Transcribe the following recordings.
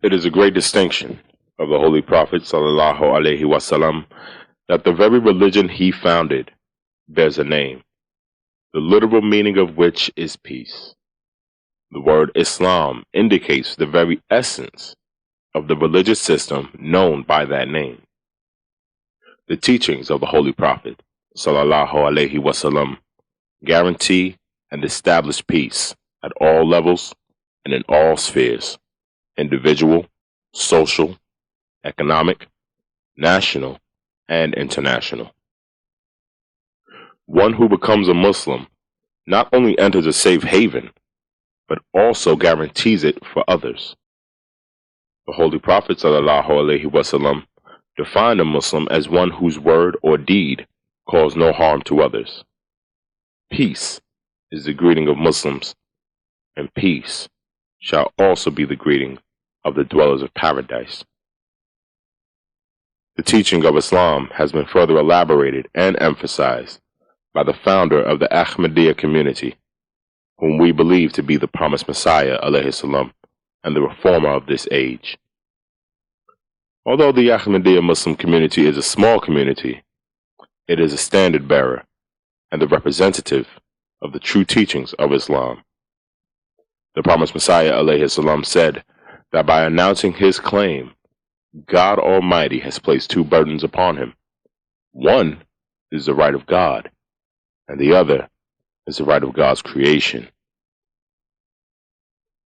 It is a great distinction of the Holy Prophet sallallahu alaihi wasallam that the very religion he founded bears a name, the literal meaning of which is peace. The word Islam indicates the very essence of the religious system known by that name. The teachings of the Holy Prophet sallallahu alaihi wasallam guarantee and establish peace at all levels and in all spheres: individual, social, economic, national, and international. One who becomes a Muslim not only enters a safe haven, but also guarantees it for others. The Holy Prophet ﷺ defined a Muslim as one whose word or deed cause no harm to others. Peace is the greeting of Muslims, and peace shall also be the greeting of the dwellers of paradise. The teaching of Islam has been further elaborated and emphasized by the founder of the Ahmadiyya community, whom we believe to be the promised Messiah alayhi salam, and the reformer of this age. Although the Ahmadiyya Muslim community is a small community, it is a standard bearer and the representative of the true teachings of Islam. The promised Messiah alayhi salam said that by announcing his claim, God Almighty has placed two burdens upon him. One is the right of God, and the other is the right of God's creation.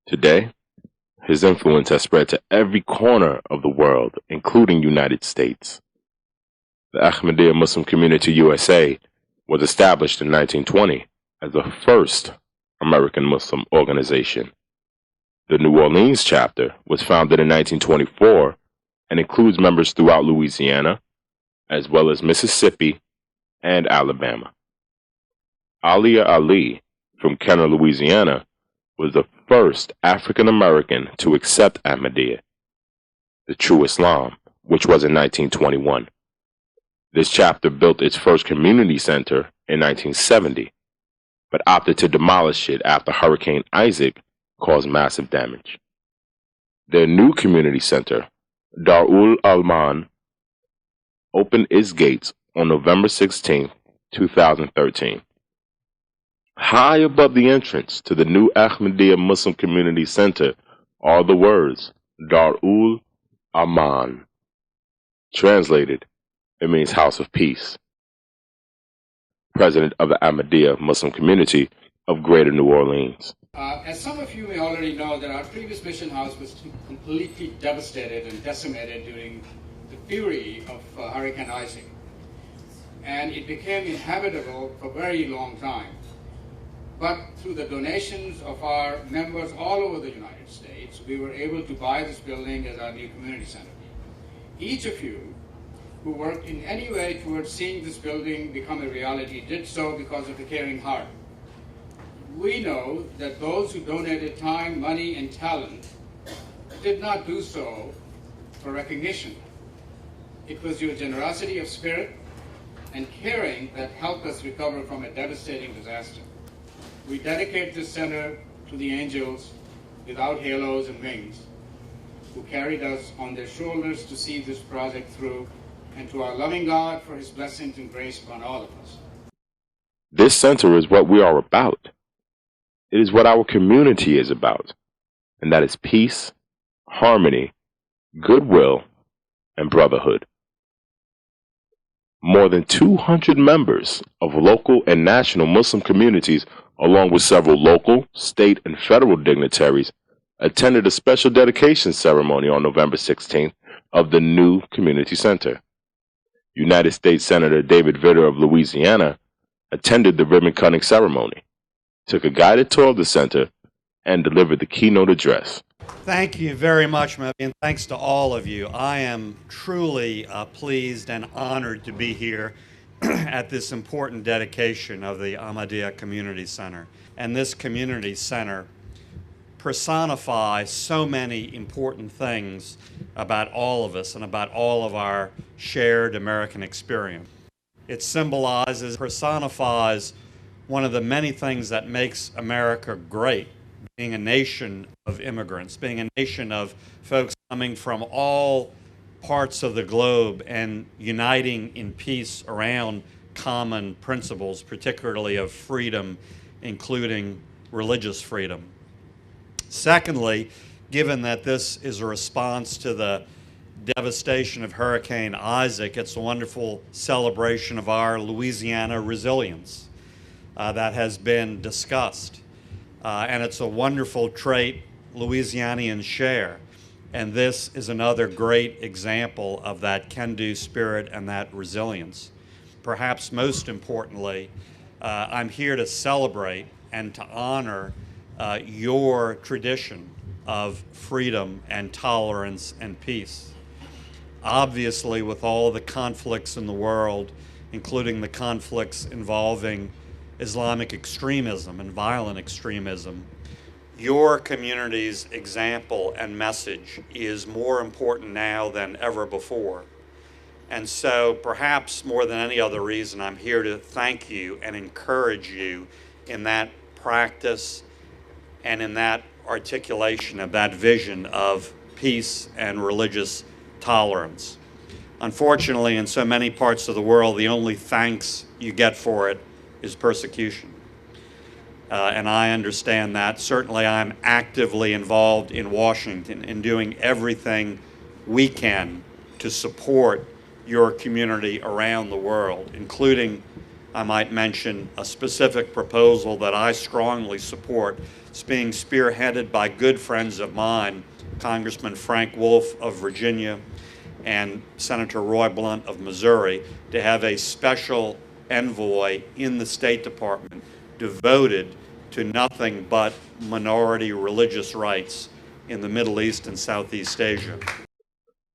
Today, his influence has spread to every corner of the world, including United States. The Ahmadiyya Muslim Community USA was established in 1920 as the first American Muslim organization. The New Orleans chapter was founded in 1924 and includes members throughout Louisiana, as well as Mississippi and Alabama. Alia Ali from Kenner, Louisiana, was the first African American to accept Ahmadiyya, the true Islam, which was in 1921. This chapter built its first community center in 1970, but opted to demolish it after Hurricane Isaac caused massive damage. Their new community center, Darul Alman, opened its gates on November 16, 2013. High above the entrance to the new Ahmadiyya Muslim Community Center are the words Darul Aman. Translated, it means House of Peace. President of the Ahmadiyya Muslim Community of Greater New Orleans. As some of you may already know, that our previous mission house was completely devastated and decimated during the fury of Hurricane Isaac. And it became inhabitable for a very long time. But through the donations of our members all over the United States, we were able to buy this building as our new community center. Each of you who worked in any way towards seeing this building become a reality did so because of the caring heart. We know that those who donated time, money, and talent did not do so for recognition. It was your generosity of spirit and caring that helped us recover from a devastating disaster. We dedicate this center to the angels without halos and wings, who carried us on their shoulders to see this project through, and to our loving God for his blessings and grace upon all of us. This center is what we are about. It is what our community is about, and that is peace, harmony, goodwill, and brotherhood. More than 200 members of local and national Muslim communities, along with several local, state, and federal dignitaries, attended a special dedication ceremony on November 16th of the new community center. United States Senator David Vitter of Louisiana attended the ribbon-cutting ceremony, took a guided tour of the center, and delivered the keynote address. Thank you very much, Mehdi, and thanks to all of you. I am truly pleased and honored to be here at this important dedication of the Ahmadiyya Community Center. And this community center personifies so many important things about all of us and about all of our shared American experience. It symbolizes, personifies one of the many things that makes America great, being a nation of immigrants, being a nation of folks coming from all parts of the globe and uniting in peace around common principles, particularly of freedom, including religious freedom. Secondly, given that this is a response to the devastation of Hurricane Isaac, it's a wonderful celebration of our Louisiana resilience that has been discussed. And it's a wonderful trait Louisianians share. And this is another great example of that can-do spirit and that resilience. Perhaps most importantly, I'm here to celebrate and to honor your tradition of freedom and tolerance and peace. Obviously, with all the conflicts in the world, including the conflicts involving Islamic extremism and violent extremism, your community's example and message is more important now than ever before. And so perhaps more than any other reason, I'm here to thank you and encourage you in that practice and in that articulation of that vision of peace and religious tolerance. Unfortunately, in so many parts of the world, the only thanks you get for it is persecution. And I understand that. Certainly, I'm actively involved in Washington in doing everything we can to support your community around the world, including, I might mention, a specific proposal that I strongly support. It's being spearheaded by good friends of mine, Congressman Frank Wolf of Virginia and Senator Roy Blunt of Missouri, to have a special envoy in the State Department devoted to nothing but minority religious rights in the Middle East and Southeast Asia.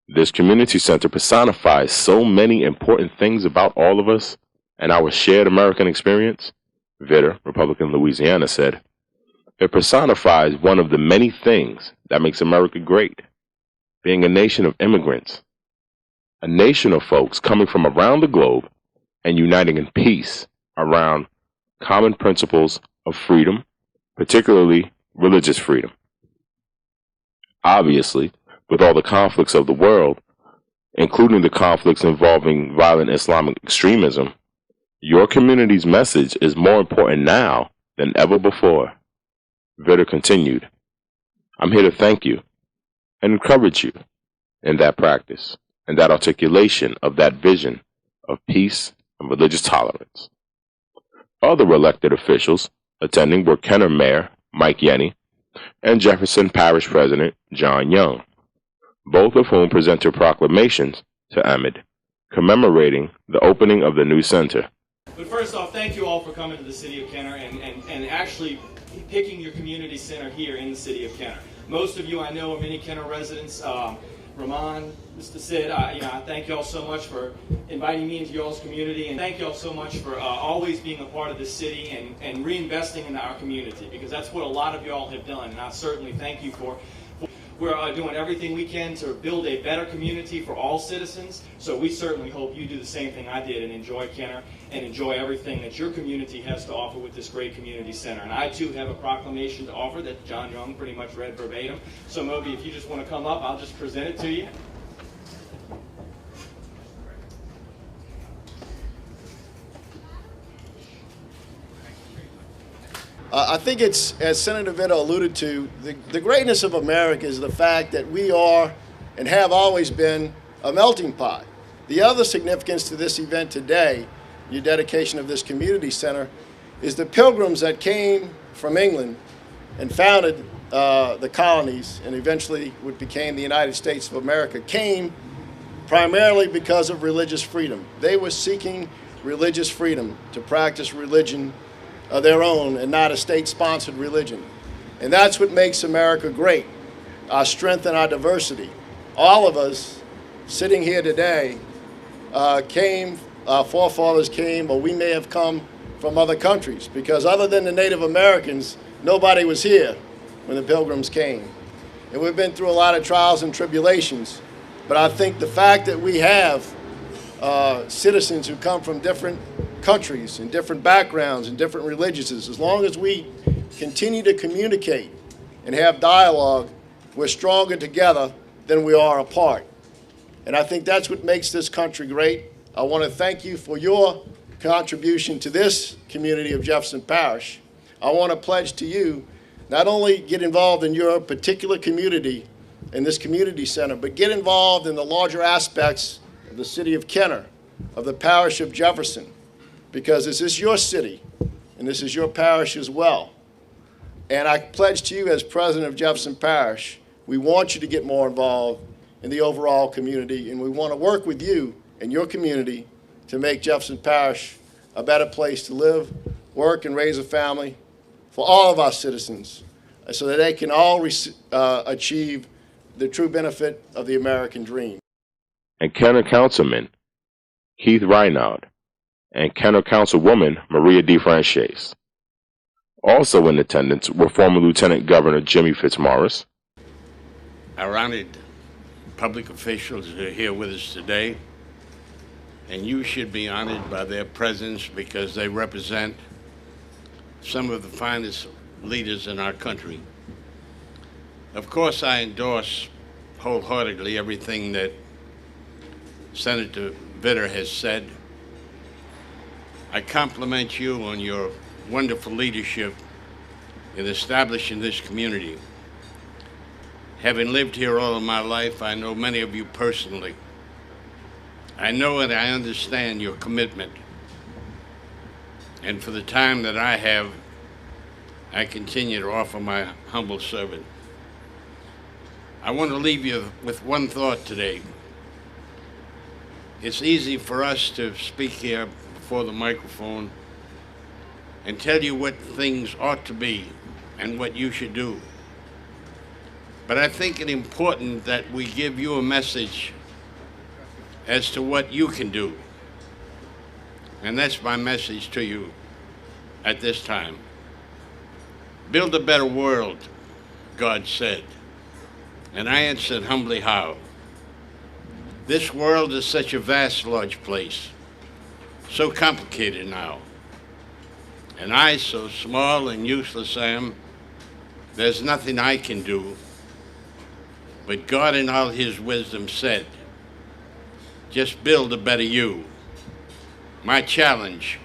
This community center personifies so many important things about all of us and our shared American experience, Vitter, Republican Louisiana, said. It personifies one of the many things that makes America great, being a nation of immigrants, a nation of folks coming from around the globe and uniting in peace around common principles of freedom, particularly religious freedom. Obviously, with all the conflicts of the world, including the conflicts involving violent Islamic extremism, your community's message is more important now than ever before. Vitter continued, I'm here to thank you and encourage you in that practice and that articulation of that vision of peace and religious tolerance. Other elected officials attending were Kenner Mayor Mike Yenny and Jefferson Parish President John Young, both of whom presented proclamations to Ahmed commemorating the opening of the new center. But first off, thank you all for coming to the city of Kenner and actually picking your community center here in the city of Kenner. Most of you I know are many Kenner residents. Ramon, Mr. Sid, I thank y'all so much for inviting me into y'all's community, and thank y'all so much for always being a part of this city and reinvesting in our community, because that's what a lot of y'all have done, and I certainly thank you for. We're doing everything we can to build a better community for all citizens, so we certainly hope you do the same thing I did and enjoy Kenner and enjoy everything that your community has to offer with this great community center. And I too have a proclamation to offer that John Young pretty much read verbatim. So Moby, if you just want to come up, I'll just present it to you. I think it's, as Senator Vitter alluded to, the greatness of America is the fact that we are and have always been a melting pot. The other significance to this event today, your dedication of this community center, is the pilgrims that came from England and founded the colonies and eventually what became the United States of America came primarily because of religious freedom. They were seeking religious freedom to practice religion of their own and not a state-sponsored religion. And that's what makes America great, our strength and our diversity. All of us sitting here today our forefathers came, or we may have come from other countries, because other than the Native Americans, nobody was here when the Pilgrims came. And we've been through a lot of trials and tribulations, but I think the fact that we have citizens who come from different countries and different backgrounds and different religions, as long as we continue to communicate and have dialogue, we're stronger together than we are apart. And I think that's what makes this country great. I want to thank you for your contribution to this community of Jefferson Parish. I want to pledge to you not only get involved in your particular community, in this community center, but get involved in the larger aspects of the city of Kenner, of the parish of Jefferson, because this is your city, and this is your parish as well. And I pledge to you as president of Jefferson Parish, we want you to get more involved in the overall community, and we want to work with you and your community to make Jefferson Parish a better place to live, work, and raise a family for all of our citizens, so that they can all achieve the true benefit of the American dream. And Kenner Councilman Keith Reinhardt and Kenner Councilwoman Maria DeFranchise. Also in attendance were former Lieutenant Governor Jimmy Fitzmaurice. Our honored public officials are here with us today, and you should be honored by their presence because they represent some of the finest leaders in our country. Of course, I endorse wholeheartedly everything that Senator Vitter has said. I compliment you on your wonderful leadership in establishing this community. Having lived here all of my life, I know many of you personally. I know and I understand your commitment. And for the time that I have, I continue to offer my humble servant. I want to leave you with one thought today. It's easy for us to speak here before the microphone and tell you what things ought to be and what you should do. But I think it's important that we give you a message as to what you can do. And that's my message to you at this time. Build a better world, God said. And I answered humbly, how? This world is such a vast, large place, so complicated now. And I, so small and useless am, there's nothing I can do. But God in all his wisdom said, just build a better you. My challenge,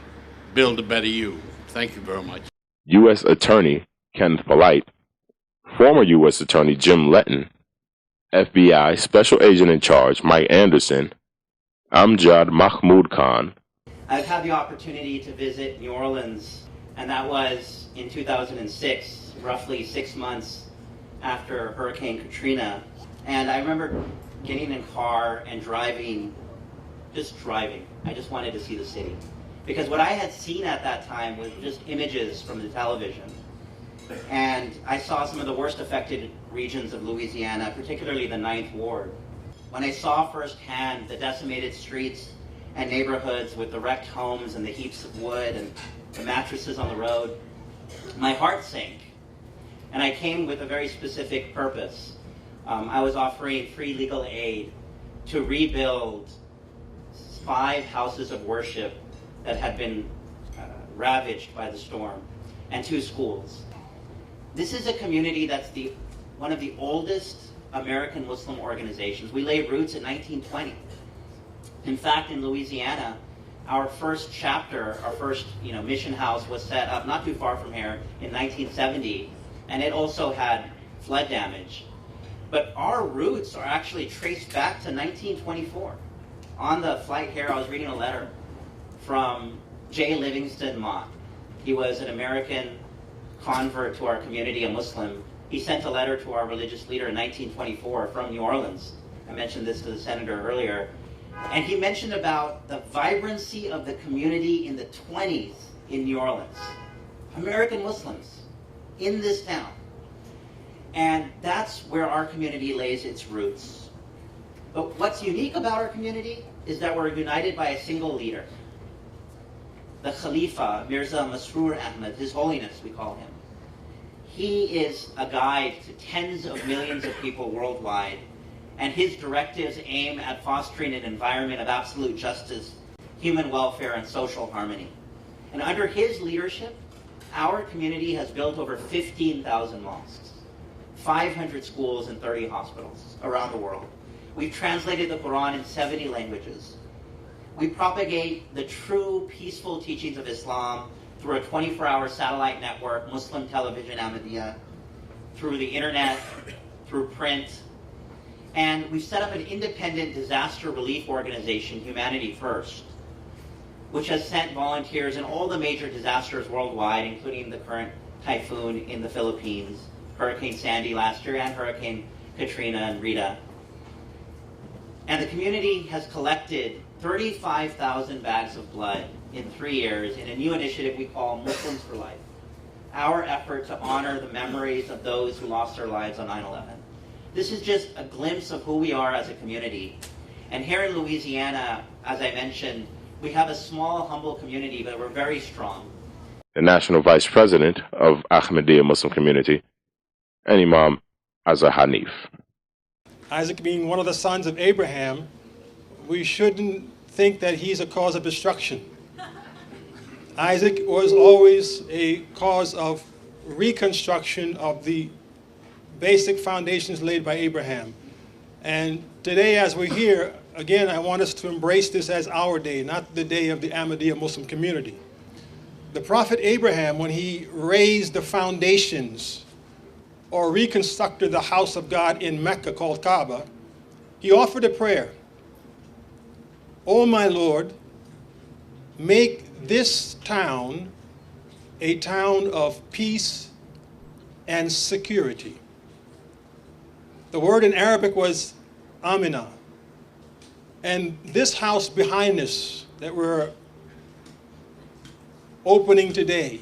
build a better you. Thank you very much. U.S. Attorney Kenneth Polite, former U.S. Attorney Jim Letton, FBI Special Agent in Charge Mike Anderson, Amjad Mahmoud Khan. I've had the opportunity to visit New Orleans, and that was in 2006, roughly 6 months after Hurricane Katrina. And I remember getting in a car and driving. I just wanted to see the city. Because what I had seen at that time was just images from the television. And I saw some of the worst affected regions of Louisiana, particularly the 9th Ward. When I saw firsthand the decimated streets and neighborhoods with the wrecked homes and the heaps of wood and the mattresses on the road, my heart sank. And I came with a very specific purpose. I was offering free legal aid to rebuild 5 houses of worship that had been ravaged by the storm, and 2 schools. This is a community that's one of the oldest American Muslim organizations. We laid roots in 1920. In fact, in Louisiana, our first chapter, our first mission house was set up not too far from here in 1970, and it also had flood damage. But our roots are actually traced back to 1924. On the flight here, I was reading a letter from J. Livingston Mott. He was an American convert to our community, a Muslim. He sent a letter to our religious leader in 1924 from New Orleans. I mentioned this to the senator earlier. And he mentioned about the vibrancy of the community in the 20s in New Orleans. American Muslims in this town. And that's where our community lays its roots. But what's unique about our community is that we're united by a single leader. The Khalifa, Mirza Masroor Ahmad, His Holiness, we call him. He is a guide to tens of millions of people worldwide, and his directives aim at fostering an environment of absolute justice, human welfare, and social harmony. And under his leadership, our community has built over 15,000 mosques. 500 schools, and 30 hospitals around the world. We've translated the Quran in 70 languages. We propagate the true peaceful teachings of Islam through a 24-hour satellite network, Muslim Television Ahmadiyya, through the internet, through print. And we've set up an independent disaster relief organization, Humanity First, which has sent volunteers in all the major disasters worldwide, including the current typhoon in the Philippines, Hurricane Sandy last year, and Hurricane Katrina and Rita. And the community has collected 35,000 bags of blood in 3 years in a new initiative we call Muslims for Life, our effort to honor the memories of those who lost their lives on 9/11. This is just a glimpse of who we are as a community. And here in Louisiana, as I mentioned, we have a small, humble community, but we're very strong. The National Vice President of Ahmadiyya Muslim Community, and Imam Azhar Hanif. Isaac being one of the sons of Abraham, we shouldn't think that he's a cause of destruction. Isaac was always a cause of reconstruction of the basic foundations laid by Abraham. And today, as we're here, again, I want us to embrace this as our day, not the day of the Ahmadiyya Muslim community. The Prophet Abraham, when he raised the foundations or reconstructed the house of God in Mecca called Kaaba, he offered a prayer. "O my Lord, make this town a town of peace and security." The word in Arabic was Amina. And this house behind us that we're opening today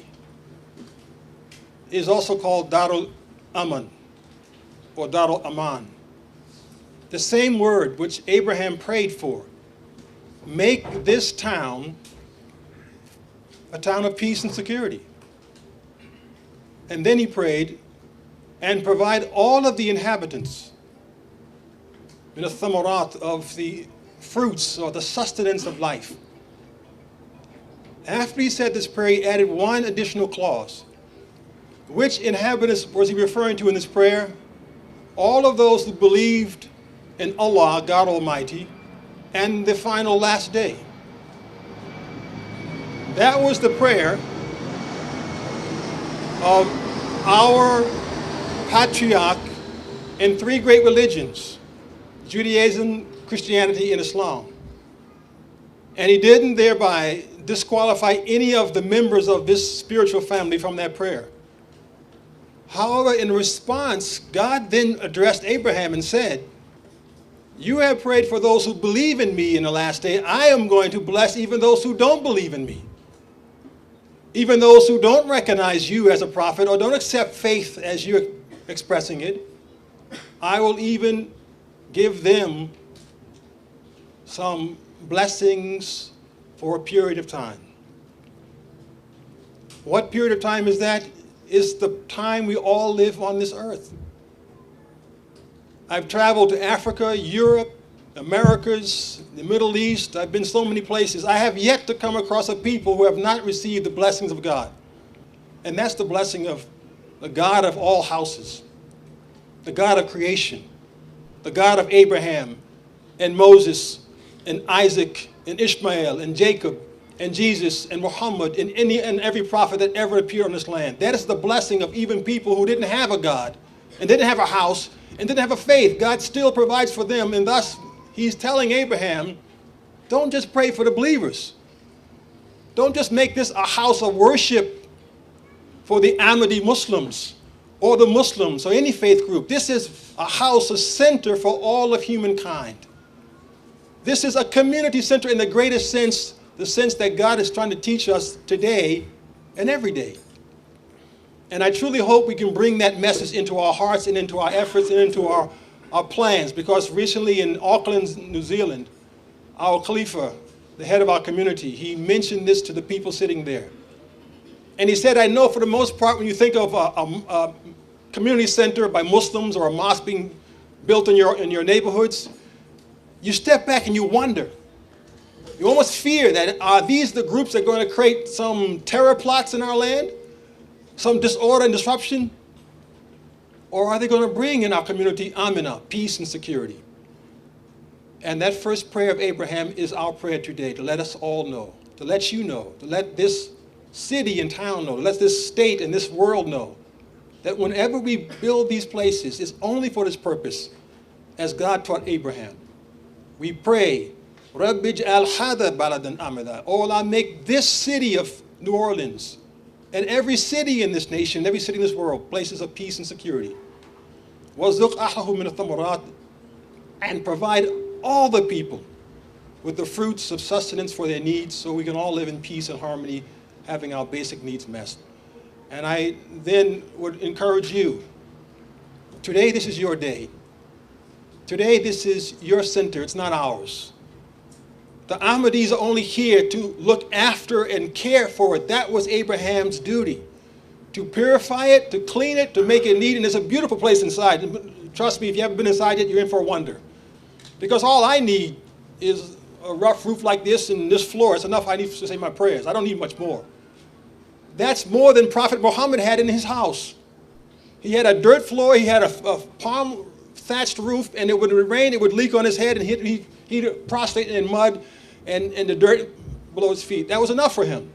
is also called Darul Aman or Darul Aman. The same word which Abraham prayed for. Make this town a town of peace and security. And then he prayed, and provide all of the inhabitants in the thamarat of the fruits or the sustenance of life. After he said this prayer, he added one additional clause. Which inhabitants was he referring to in this prayer? All of those who believed in Allah, God Almighty, and the final last day. That was the prayer of our patriarch in 3 great religions, Judaism, Christianity, and Islam. And he didn't thereby disqualify any of the members of this spiritual family from that prayer. However, in response, God then addressed Abraham and said, "You have prayed for those who believe in me in the last day. I am going to bless even those who don't believe in me. Even those who don't recognize you as a prophet or don't accept faith as you're expressing it, I will even give them some blessings for a period of time." What period of time is that? It's the time we all live on this earth. I've traveled to Africa, Europe, Americas, the Middle East. I've been so many places. I have yet to come across a people who have not received the blessings of God. And that's the blessing of the God of all houses, the God of creation, the God of Abraham and Moses and Isaac and Ishmael and Jacob and Jesus and Muhammad and any and every prophet that ever appeared on this land. That is the blessing of even people who didn't have a God and didn't have a house and didn't have a faith. God still provides for them, and thus he's telling Abraham, don't just pray for the believers. Don't just make this a house of worship for the Ahmadi Muslims or the Muslims or any faith group. This is a house, a center for all of humankind. This is a community center in the greatest sense, the sense that God is trying to teach us today and every day. And I truly hope we can bring that message into our hearts and into our efforts and into our plans, because recently in Auckland, New Zealand, our Khalifa, the head of our community, he mentioned this to the people sitting there. And he said, I know for the most part when you think of a community center by Muslims or a mosque being built in your neighborhoods, you step back and you wonder. You almost fear that are these the groups that are going to create some terror plots in our land? Some disorder and disruption? Or are they going to bring in our community amina, peace and security? And that first prayer of Abraham is our prayer today, to let us all know, to let you know, to let this city and town know, to let this state and this world know that whenever we build these places, it's only for this purpose, as God taught Abraham. We pray, Rabbi ij'al hadha baladan amida. Oh Allah, make this city of New Orleans and every city in this nation, every city in this world, places of peace and security. Warzuq ahlahu min ath-thamarat, and provide all the people with the fruits of sustenance for their needs so we can all live in peace and harmony, having our basic needs met. And I then would encourage you, today this is your day. Today this is your center, it's not ours. The Ahmadiyys are only here to look after and care for it. That was Abraham's duty. To purify it, to clean it, to make it neat, and it's a beautiful place inside. Trust me, if you haven't been inside yet, you're in for a wonder. Because all I need is a rough roof like this and this floor. It's enough I need to say my prayers. I don't need much more. That's more than Prophet Muhammad had in his house. He had a dirt floor, he had a palm thatched roof, and it would rain, it would leak on his head, and he'd prostrate in mud and the dirt below his feet. That was enough for him.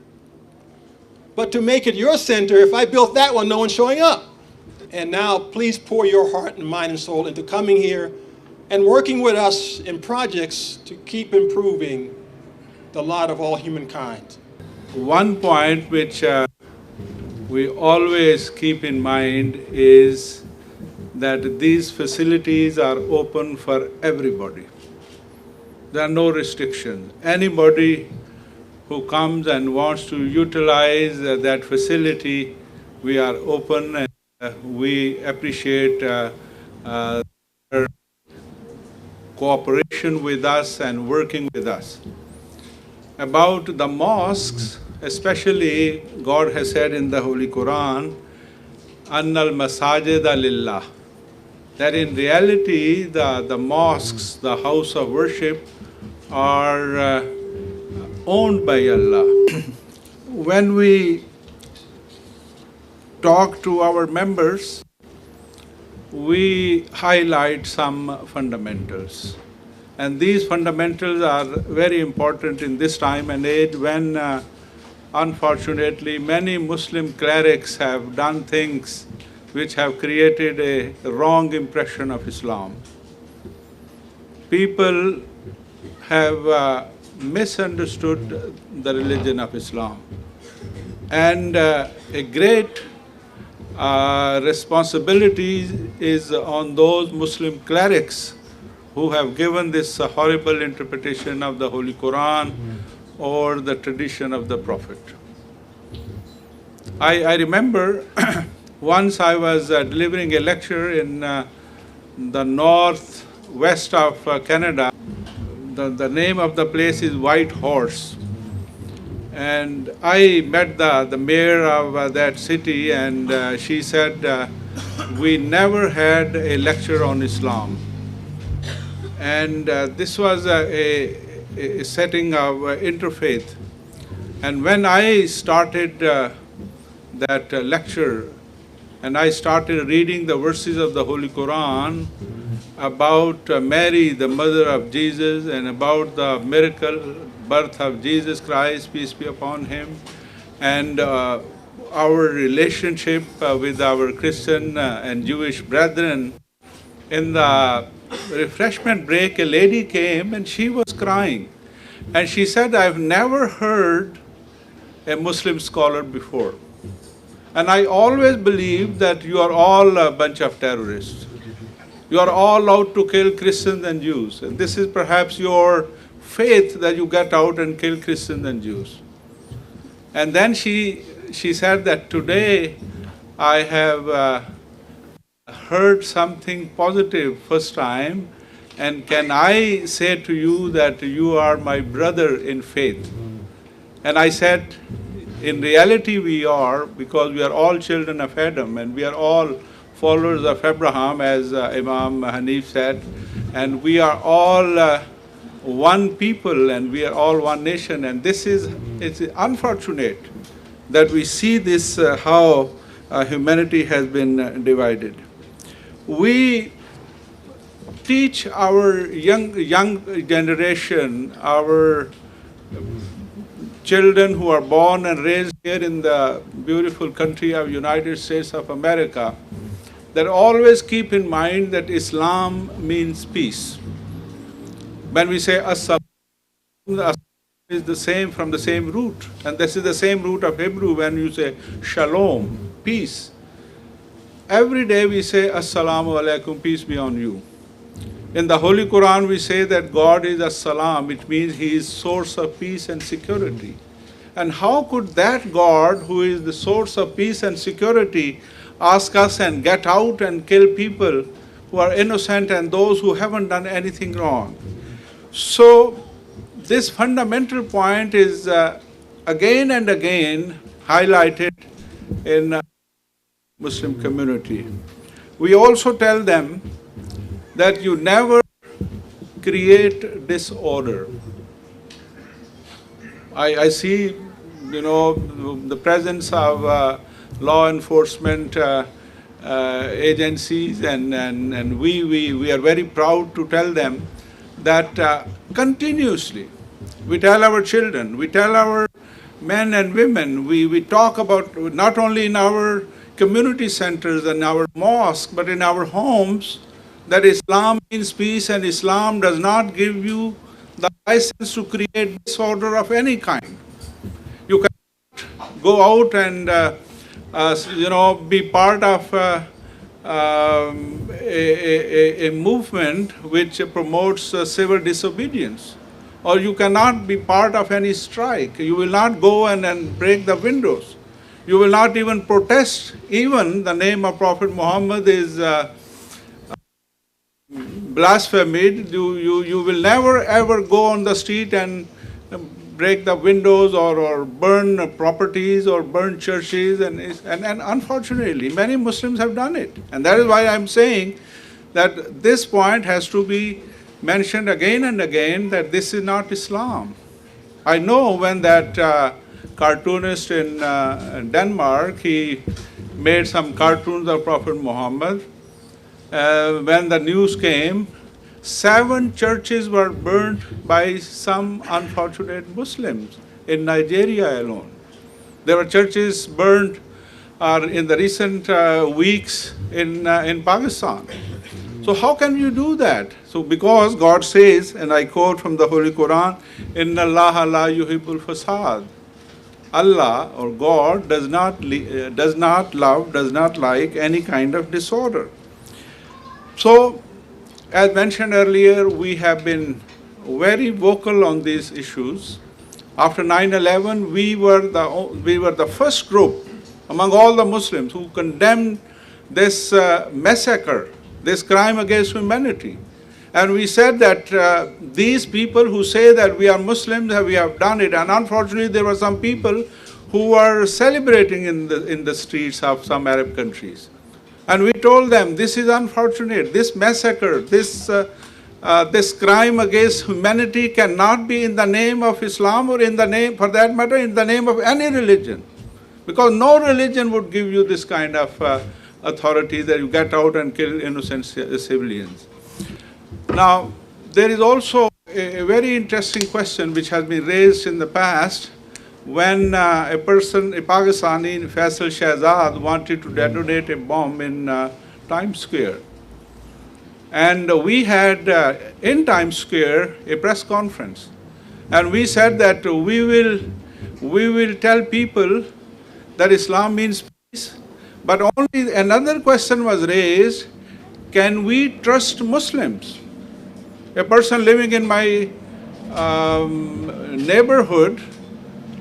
But to make it your center, if I built that one, no one's showing up. And now, please pour your heart and mind and soul into coming here and working with us in projects to keep improving the lot of all humankind. One point which we always keep in mind is that these facilities are open for everybody. There are no restrictions. Anybody who comes and wants to utilize that facility, we are open, and we appreciate their cooperation with us and working with us. About the mosques, especially, God has said in the Holy Quran, Annal Masajida Lillah, that in reality the mosques, the house of worship, are owned by Allah. When we talk to our members, we highlight some fundamentals. And these fundamentals are very important in this time and age when, unfortunately, many Muslim clerics have done things which have created a wrong impression of Islam. People have misunderstood the religion of Islam. And a great responsibility is on those Muslim clerics who have given this horrible interpretation of the Holy Quran or the tradition of the Prophet. I remember once I was delivering a lecture in the northwest of Canada. The name of the place is White Horse. And I met the mayor of that city, and she said, we never had a lecture on Islam. And this was a setting of interfaith. And when I started that lecture, and I started reading the verses of the Holy Quran about Mary, the mother of Jesus, and about the miracle birth of Jesus Christ, peace be upon him, and our relationship with our Christian and Jewish brethren. In the refreshment break, a lady came and she was crying. And she said, I've never heard a Muslim scholar before. And I always believed that you are all a bunch of terrorists. You are all out to kill Christians and Jews. And this is perhaps your faith that you get out and kill Christians and Jews. And then she said that today I have heard something positive first time, and can I say to you that you are my brother in faith? And I said, in reality we are, because we are all children of Adam and we are all followers of Abraham, as Imam Hanif said, and we are all one people and we are all one nation. And it's unfortunate that we see this, how humanity has been divided. we teach our young generation, our children who are born and raised here in the beautiful country of United States of America, that always keep in mind that Islam means peace. When we say as-salam, is the same, from the same root, and this is the same root of Hebrew when you say shalom, peace. Every day we say assalamu alaikum, peace be on you. In the Holy Quran we say that God is as-salam, which means He is source of peace and security. And how could that God, who is the source of peace and security, ask us and get out and kill people who are innocent and those who haven't done anything wrong? So this fundamental point is again and again highlighted in Muslim community. We also tell them that you never create disorder. I see, the presence of law enforcement agencies, and we are very proud to tell them that continuously we tell our children, we tell our men and women, we talk about, not only in our community centers and our mosques, but in our homes, that Islam means peace, and Islam does not give you the license to create disorder of any kind. You cannot go out and be part of a movement which promotes civil disobedience, or you cannot be part of any strike. You will not go and break the windows. You will not even protest. Even the name of Prophet Muhammad is blasphemed. You will never ever go on the street and break the windows or burn properties or burn churches, and unfortunately many Muslims have done it. And that is why I'm saying that this point has to be mentioned again and again, that this is not Islam. I know when that cartoonist in Denmark, he made some cartoons of Prophet Muhammad. When the news came, 7 churches were burnt by some unfortunate Muslims in Nigeria alone. There were churches burnt in the recent weeks in Pakistan. So how can you do that? So because God says, and I quote from the Holy Quran, "Inna Allah la yuhibbul fasad." Allah or God does not love, does not like any kind of disorder. So, as mentioned earlier, we have been very vocal on these issues. After 9/11, we were the first group among all the Muslims who condemned this massacre, this crime against humanity. And we said that these people who say that we are Muslims, we have done it. And unfortunately, there were some people who were celebrating in the streets of some Arab countries. And we told them, this is unfortunate. This massacre, this crime against humanity cannot be in the name of Islam, or in the name, for that matter, in the name of any religion. Because no religion would give you this kind of authority that you get out and kill innocent civilians. Now, there is also a very interesting question which has been raised in the past, when a Pakistani, Faisal Shahzad, wanted to detonate a bomb in Times Square. And we had in Times Square a press conference. And we said that we will tell people that Islam means peace. But only another question was raised, can we trust Muslims? A person living in my neighborhood,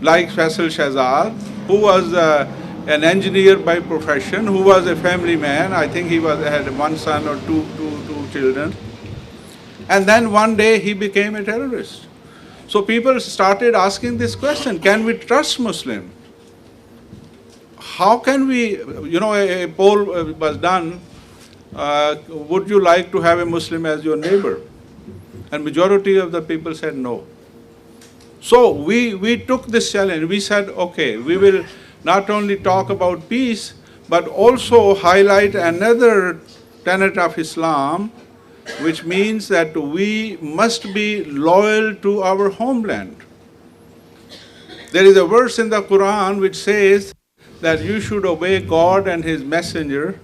like Faisal Shahzad, who was an engineer by profession, who was a family man. I think he had 1 son or two children. And then one day he became a terrorist. So people started asking this question, can we trust Muslims? How can we, a poll was done, would you like to have a Muslim as your neighbor? And majority of the people said no. So we took this challenge. We said, okay, we will not only talk about peace, but also highlight another tenet of Islam, which means that we must be loyal to our homeland. There is a verse in the Quran which says that you should obey God and His Messenger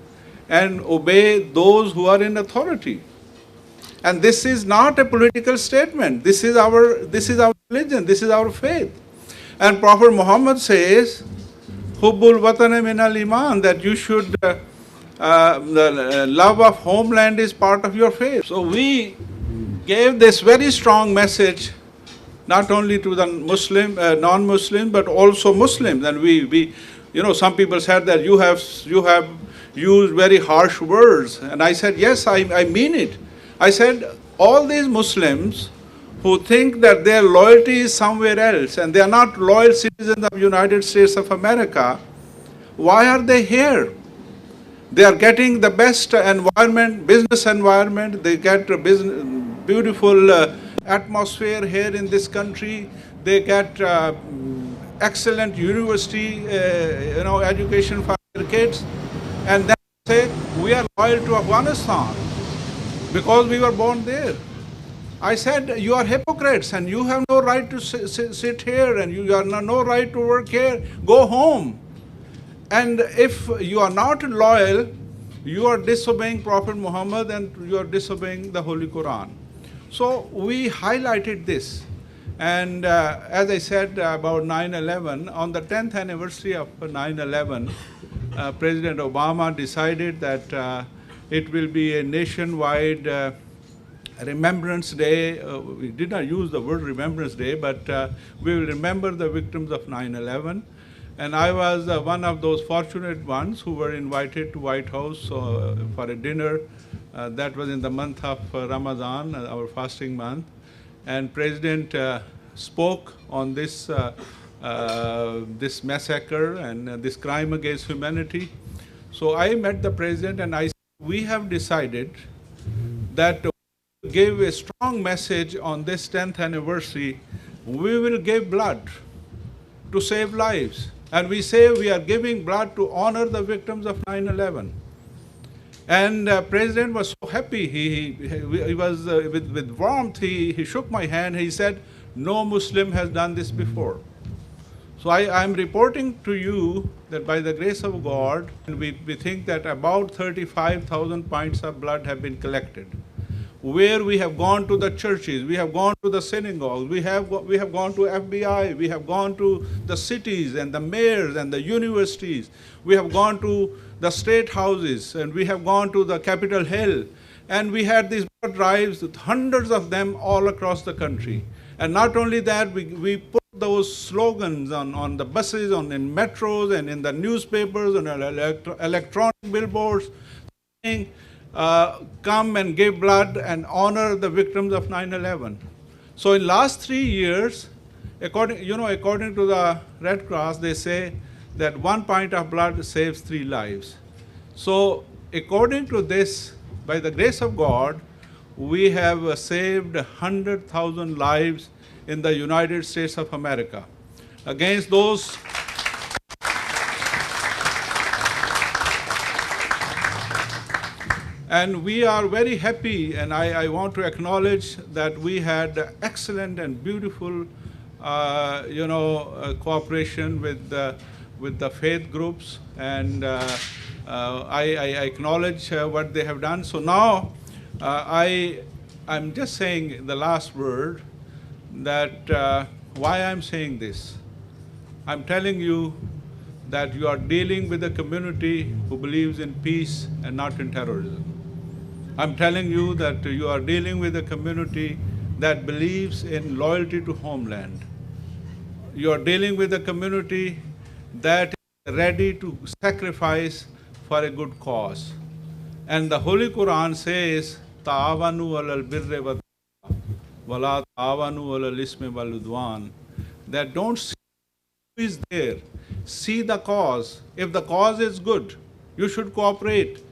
and obey those who are in authority. And this is not a political statement. This is our religion. This is our faith. And Prophet Muhammad says, "Hubbul watana min al-iman," that you should the love of homeland is part of your faith. So we gave this very strong message not only to the Muslim, non-Muslim, but also Muslims. And we, some people said that you have used very harsh words. And I said, yes, I mean it. I said, all these Muslims who think that their loyalty is somewhere else and they are not loyal citizens of the United States of America, why are they here? They are getting the best environment, business environment. They get a beautiful atmosphere here in this country. They get excellent university, education for their kids. And then say, we are loyal to Afghanistan because we were born there. I said, you are hypocrites and you have no right to sit here and you have no right to work here. Go home. And if you are not loyal, you are disobeying Prophet Muhammad and you are disobeying the Holy Quran. So we highlighted this. And as I said about 9/11, on the 10th anniversary of 9/11, President Obama decided that it will be a nationwide Remembrance Day. We did not use the word Remembrance Day, but we will remember the victims of 9/11. And I was one of those fortunate ones who were invited to White House for a dinner. That was in the month of Ramadan, our fasting month. And President spoke on this this massacre and this crime against humanity. So I met the President and I said, we have decided that to give a strong message on this 10th anniversary, we will give blood to save lives. And we say we are giving blood to honor the victims of 9/11. And President was so happy. He was with warmth. He shook my hand. He said, no Muslim has done this before. So I am reporting to you that by the grace of God, we think that about 35,000 pints of blood have been collected. Where we have gone to the churches, we have gone to the synagogues, we have gone to FBI, we have gone to the cities and the mayors and the universities, we have gone to the state houses, and we have gone to the Capitol Hill, and we had these blood drives, hundreds of them all across the country. And not only that, we put those slogans on the buses, in metros, and in the newspapers, and electronic billboards, saying, come and give blood and honor the victims of 9/11. So in last 3 years, according to the Red Cross, they say that 1 pint of blood saves 3 lives. So according to this, by the grace of God, we have saved 100,000 lives in the United States of America against those. And we are very happy, and I want to acknowledge that we had excellent and beautiful, cooperation with the faith groups, and I acknowledge what they have done. So now I'm just saying the last word, that why I'm saying this. I'm telling you that you are dealing with a community who believes in peace and not in terrorism. I'm telling you that you are dealing with a community that believes in loyalty to homeland. You are dealing with a community that is ready to sacrifice for a good cause. And the Holy Quran says, Ta'awanu alal birri wa wala ta'awanu alal ismi wal udwan, that don't see who is there, see the cause. If the cause is good, you should cooperate.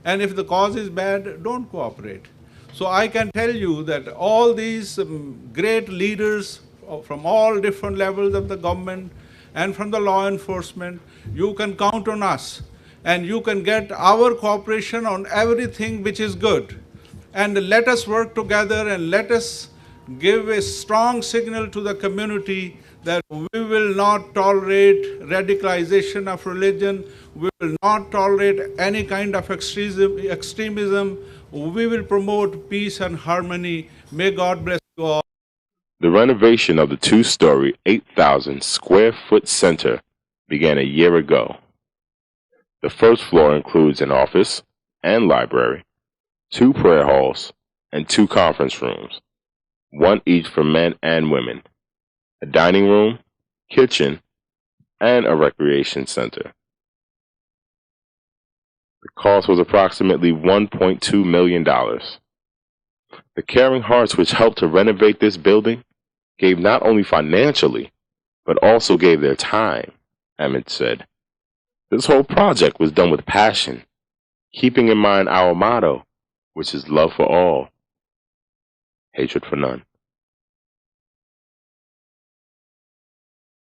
And if the cause is bad, don't cooperate. So I can tell you that all these great leaders from all different levels of the government and from the law enforcement, you can count on us. and you can get our cooperation on everything which is good. And let us work together and let us give a strong signal to the community that we will not tolerate radicalization of religion, we will not tolerate any kind of extremism, we will promote peace and harmony. May God bless you all. The renovation of the two-story, 8,000 square foot center began a year ago. The first floor includes an office and library, 2 prayer halls, and 2 conference rooms, one each for men and women, a dining room, kitchen, and a recreation center. The cost was approximately $1.2 million. The caring hearts which helped to renovate this building gave not only financially, but also gave their time, Ahmed said. This whole project was done with passion, keeping in mind our motto, which is love for all, hatred for none.